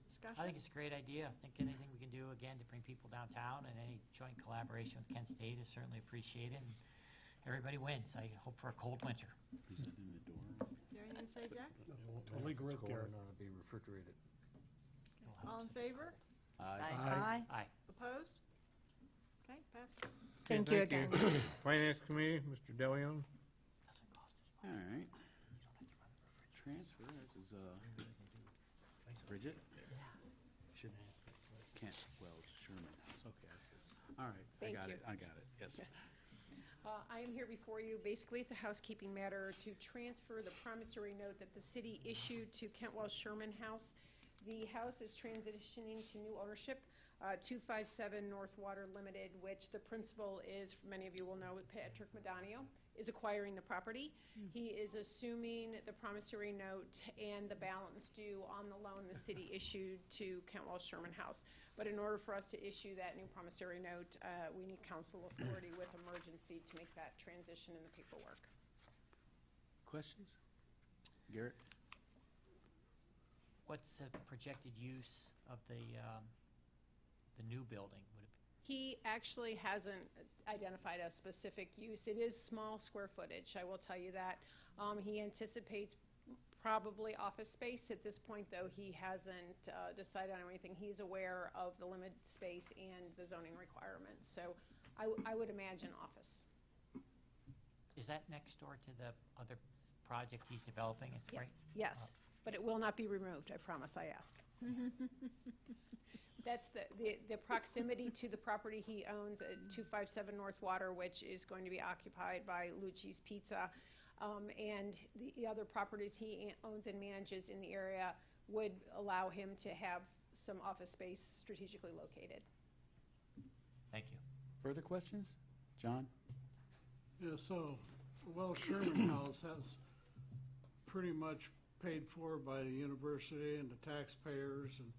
Discussion? I think it's a great idea. I think anything we can do, again, to bring people downtown and any joint collaboration with Kent State is certainly appreciated, and everybody wins. I hope for a cold winter. Is that in the door? Do you have anything to say, Jack? Totally agree with Garrett. Be refrigerated. All in favor? Aye. Aye. Opposed? Okay, passes. Thank you again. Finance Committee, Mr. DeLeon. Doesn't cost us All right. You don't have to run the refrigerator. Transfer, this is, Bridget? Should Kent-Wells Sherman House, okay, I see. All right, Thank you. I got it, yes. I am here before you, basically it's a housekeeping matter to transfer the promissory note that the city issued to Kent-Wells Sherman House. The house is transitioning to new ownership, 257 North Water Limited, which the principal is, many of you will know, Patrick Medonio, is acquiring the property. He is assuming the promissory note and the balance due on the loan the city issued to Kent-Wells Sherman House. But in order for us to issue that new promissory note, we need council authority with emergency to make that transition in the paperwork. Questions? Garrett? What's the projected use of the new building? Would it be? He actually hasn't identified a specific use. It is small square footage, I will tell you that. He anticipates probably office space. At this point, though, he hasn't decided on anything. He's aware of the limited space and the zoning requirements. So I would imagine office. Is that next door to the other project he's developing? Is it Yep. right? Yes, Oh. but it will not be removed, I promise, I asked. That's the proximity to the property he owns at 257 North Water, which is going to be occupied by Lucci's Pizza. And the other properties he owns and manages in the area would allow him to have some office space strategically located. Thank you. Further questions? John? Yeah, so, Wells Sherman House, that's pretty much paid for by the university and the taxpayers, and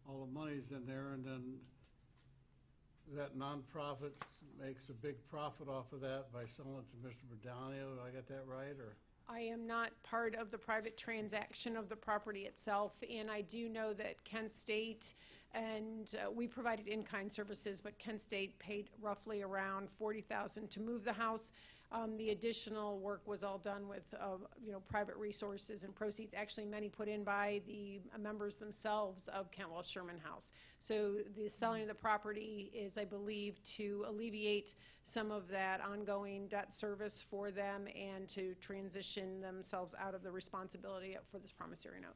all the money's in there, and then that nonprofit makes a big profit off of that by selling it to Mr. Berdonio. Do I get that right, or? I am not part of the private transaction of the property itself, and I do know that Kent State, and we provided in-kind services, but Kent State paid roughly around $40,000 to move the house. The additional work was all done with, private resources and proceeds, actually many put in by the members themselves of Kentwell Sherman House. So the selling of the property is, I believe, to alleviate some of that ongoing debt service for them and to transition themselves out of the responsibility for this promissory note.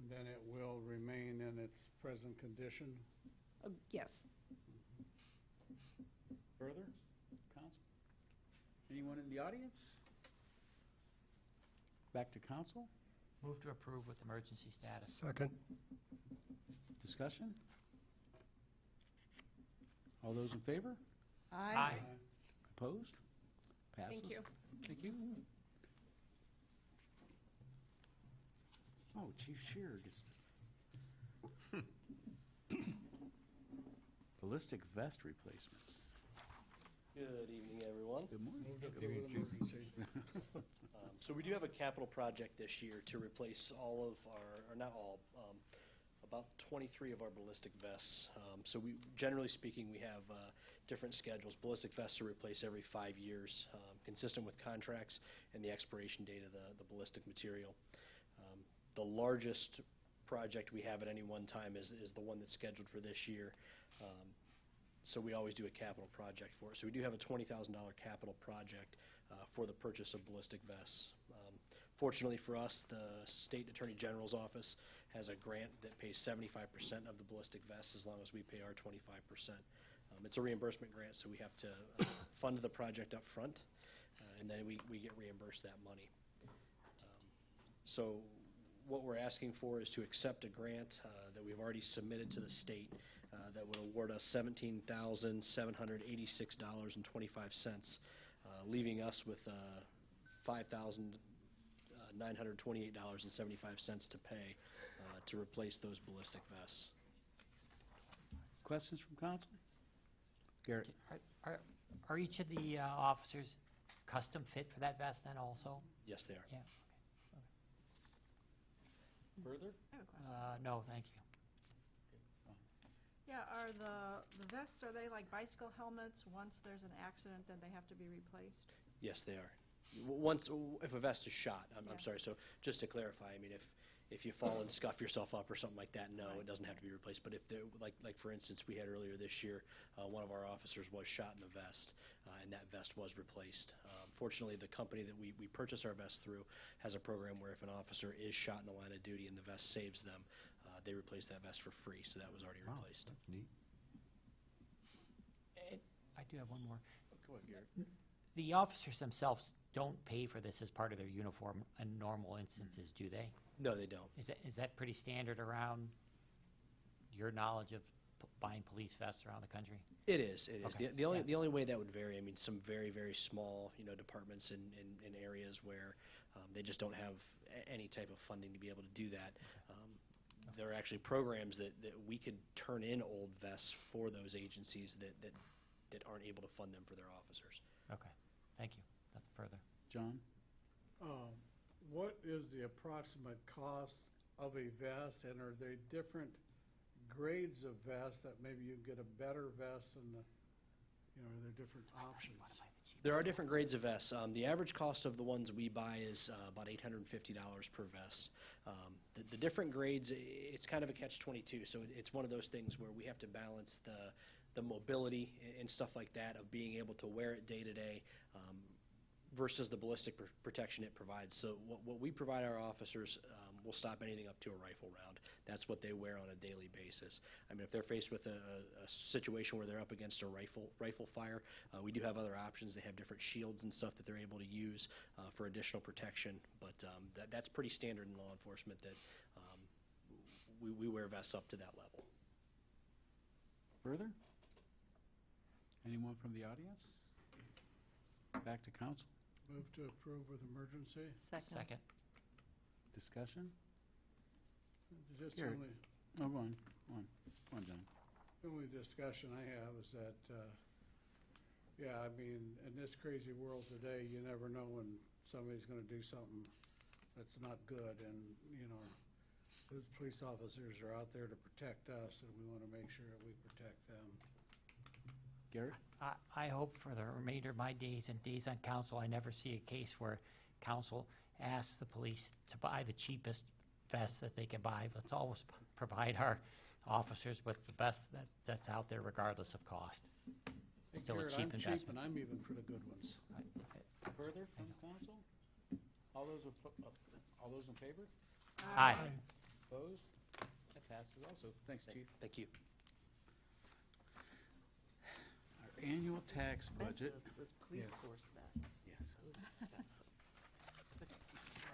And then it will remain in its present condition? Yes. Further, council? Anyone in the audience? Back to council? Move to approve with emergency status. Second. Discussion? All those in favor? Aye. Opposed? Passes. Thank you. Thank you. Oh, Chief Shearer gets to... Ballistic vest replacements. Good evening, everyone. Good morning. So we do have a capital project this year to replace all of our, or not all, about 23 of our ballistic vests. So we, generally speaking, we have different schedules. Ballistic vests are replaced every 5 years, consistent with contracts and the expiration date of the ballistic material. The largest project we have at any one time is the one that's scheduled for this year. So we always do a capital project for it. So we do have a $20,000 capital project for the purchase of ballistic vests. Fortunately for us, the State Attorney General's office has a grant that pays 75% of the ballistic vests as long as we pay our 25%. It's a reimbursement grant, so we have to fund the project up front, and then we get reimbursed that money. So what we're asking for is to accept a grant that we've already submitted to the state that would award us $17,786.25, leaving us with $5,928.75 to pay to replace those ballistic vests. Questions from council? Garrett? Are each of the officers custom fit for that vest then also? Yes, they are. Yeah. Further? I have a question. No, thank you. Yeah, are the vests, are they like bicycle helmets? Once there's an accident, then they have to be replaced? Yes, they are. Once, if a vest is shot, I'm Yeah. sorry, so just to clarify, I mean, if you fall and scuff yourself up or something like that, no, Right. it doesn't have to be replaced. But if there, like for instance, we had earlier this year, one of our officers was shot in the vest, and that vest was replaced. Fortunately, the company that we purchase our vests through has a program where if an officer is shot in the line of duty and the vest saves them, they replace that vest for free, so that was already replaced. That's neat. I do have one more. Go ahead, Garrett. The officers themselves don't pay for this as part of their uniform in normal instances, do they? No, they don't. Is that pretty standard around your knowledge of buying police vests around the country? It is. It is. Okay. The only way that would vary, I mean, some very, very small, departments in areas where they just don't have any type of funding to be able to do that. There are actually programs that we could turn in old vests for those agencies that aren't able to fund them for their officers. Okay, thank you. Nothing further. John? What is the approximate cost of a vest, and are there different grades of vests that maybe you get a better vest and are there different options? There are different grades of vests. The average cost of the ones we buy is about $850 per vest. The different grades, it's kind of a catch-22, so it's one of those things where we have to balance the mobility and stuff like that of being able to wear it day to day versus the ballistic protection it provides. So what we provide our officers will stop anything up to a rifle round. That's what they wear on a daily basis. I mean, if they're faced with a situation where they're up against a rifle fire, we do have other options. They have different shields and stuff that they're able to use for additional protection. But that's pretty standard in law enforcement that we wear vests up to that level. Further? Anyone from the audience? Back to council. Move to approve with emergency? Second. Discussion? Just Garrett. only Oh, go on. on, John. The only discussion I have is that, yeah, I mean, in this crazy world today, you never know when somebody's gonna do something that's not good, and, you know, those police officers are out there to protect us, and we wanna make sure that we protect them. Garrett? I hope for the remainder of my days and days on council, I never see a case where council asks the police to buy the cheapest vest that they can buy. Let's always provide our officers with the best that's out there regardless of cost. Hey, Still a Garrett, cheap I'm cheap, investment. and I'm even for the good ones. Further from council? All those in favor? Aye. Opposed? That passes also. Thanks, Chief. Thank you. Our annual tax budget. Those police Yeah. force vests. Yes. Those are expensive.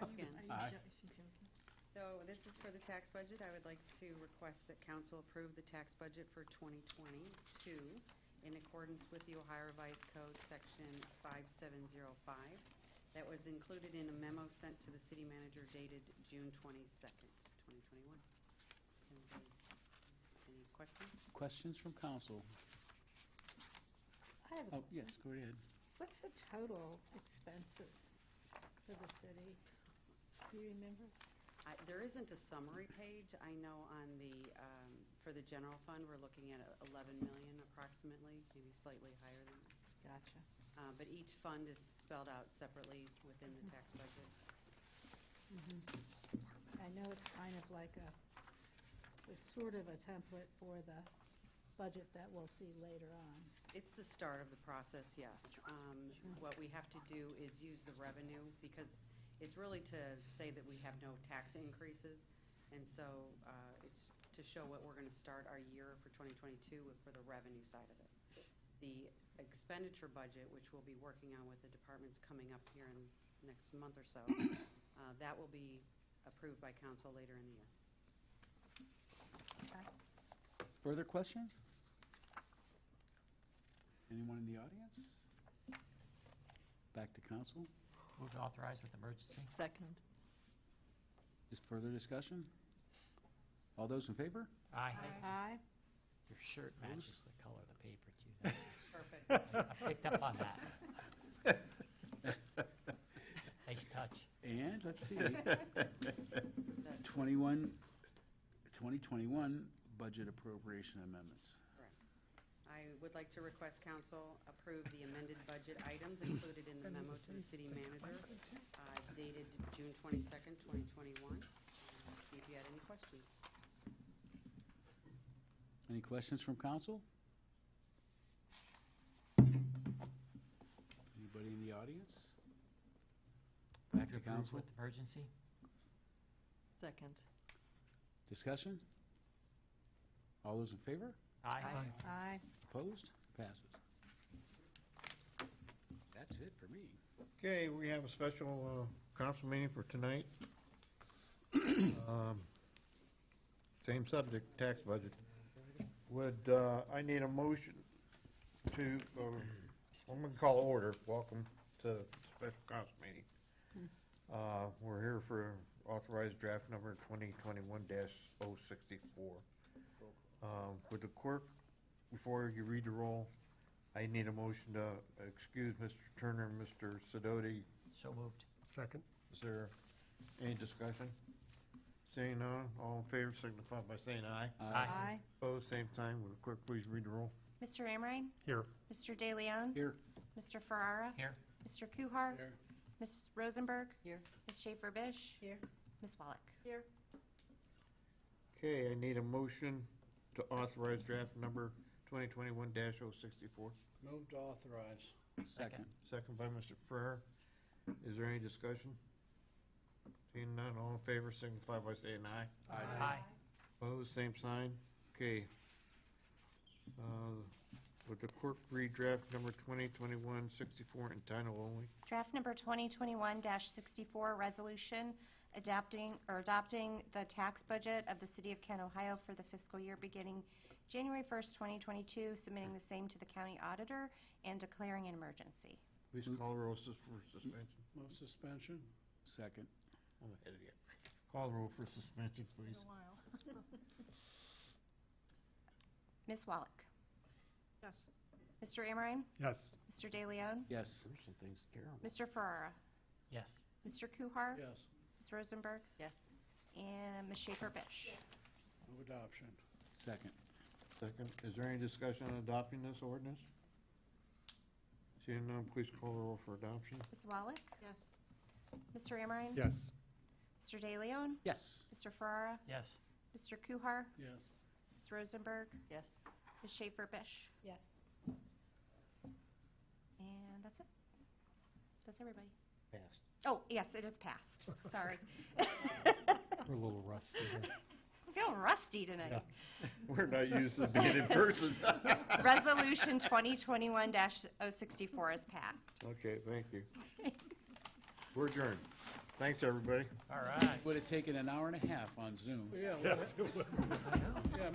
Again. Aye. So this is for the tax budget. I would like to request that council approve the tax budget for 2022 in accordance with the Ohio Revised Code, Section 5705. That was included in a memo sent to the city manager dated June 22nd, 2021. Any questions? Questions from council? I have a Oh, yes, go ahead. What's the total expenses for the city? Do you remember? There isn't a summary page. I know on the, for the general fund, we're looking at 11 million approximately, maybe slightly higher than that. Gotcha. But each fund is spelled out separately within the tax budget. I know it's kind of like it's sort of a template for the budget that we'll see later on. It's the start of the process, yes. What we have to do is use the revenue, because it's really to say that we have no tax increases, and so it's to show what we're going to start our year for 2022 with for the revenue side of it. The expenditure budget, which we'll be working on with the departments coming up here in the next month or so, that will be approved by council later in the year. Further questions? Anyone in the audience? Back to council. Move to authorize with emergency. Second. Just further discussion? All those in favor? Aye. Aye. Your shirt matches the color of the paper, too. That's- Perfect. I picked up on that. Nice touch. And, let's see, 2021 budget appropriation amendments. Correct. I would like to request council approve the amended budget items included in the memo to the city manager dated June 22nd, 2021. See if you had any questions. Any questions from council? Anybody in the audience? Back to approve council. with emergency. Second. Discussion? All those in favor? Aye. Aye. Opposed? Passes. That's it for me. Okay, we have a special council meeting for tonight. Same subject, tax budget. Would, I need a motion to, I'm going to call order. Welcome to the special council meeting. We're here for authorized draft number 2021-064. Would the clerk, before you read the roll, I need a motion to excuse Mr. Turner and Mr. Sidoti. So moved. Second. Is there any discussion? Seeing none, all in favor signify by saying aye. Aye. Opposed, same time. Would the clerk please read the roll? Mr. Amrine? Here. Mr. De Leon? Here. Mr. Ferrara? Here. Mr. Kuhar? Here. Ms. Rosenberg? Here. Ms. Schaefer-Bish? Here. Ms. Wallach? Here. Okay, I need a motion to authorize draft number 2021-064. Move to authorize. Second. Second by Mr. Ferrer. Is there any discussion? Seeing none, all in favor signify by saying aye. Aye. Opposed, same sign. Okay. Would the clerk read draft number 2021-64 in title only? Draft number 2021-64, resolution adopting the tax budget of the City of Kent, Ohio for the fiscal year beginning January 1st, 2022, submitting the same to the county auditor and declaring an emergency. Please call the roll for suspension. Move suspension. Second. I'm ahead of you. Call the roll for suspension, please. Been a while. Ms. Wallach? Yes. Mr. Amrine? Yes. Mr. De Leon? Yes. Mr. Ferrara? Yes. Mr. Kuhar? Yes. Ms. Rosenberg? Yes. And Ms. Schaefer Bish? Move adoption. Second. Second, is there any discussion on adopting this ordinance? Seeing none, please call the roll for adoption. Ms. Wallach? Yes. Mr. Amrine? Yes. Mr. De Leon? Yes. Mr. Ferrara? Yes. Mr. Kuhar? Yes. Ms. Rosenberg? Yes. Ms. Schaefer Bish? Yes. And that's it. That's everybody. Passed. Oh, yes, it is passed. Sorry. We're a little rusty here. I'm feeling rusty tonight. We're not used to being in person. Resolution 2021-064 is passed. Okay, thank you. We're adjourned. Thanks, everybody. All right. Would have taken an hour and a half on Zoom. Yeah, Yes, well, it would. yeah,